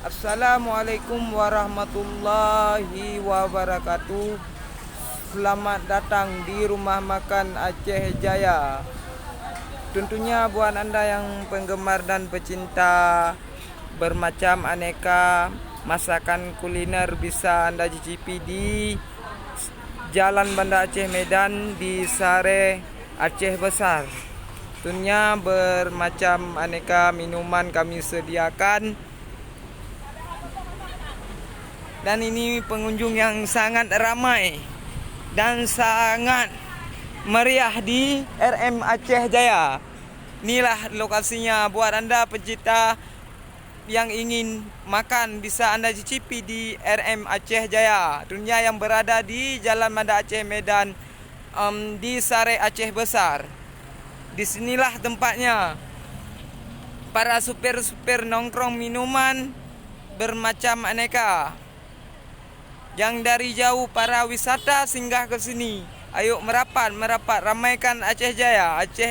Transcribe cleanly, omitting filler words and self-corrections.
Assalamualaikum warahmatullahi wabarakatuh. Selamat datang di Rumah Makan Aceh Jaya. Tentunya buat Anda yang penggemar dan pecinta bermacam aneka masakan kuliner bisa Anda cicipi di Jalan Banda Aceh Medan di Sare Aceh Besar. Tentunya bermacam aneka minuman kami sediakan. Dan ini pengunjung yang sangat ramai dan sangat meriah di RM Aceh Jaya. Inilah lokasinya buat Anda pecinta yang ingin makan bisa Anda cicipi di RM Aceh Jaya. Tentunya yang berada di Jalan Banda Aceh Medan di Sare Aceh Besar. Disinilah tempatnya. Para supir-supir nongkrong minuman bermacam aneka. Yang dari jauh para wisata singgah ke sini. Ayo merapat, ramaikan Aceh Jaya. Aceh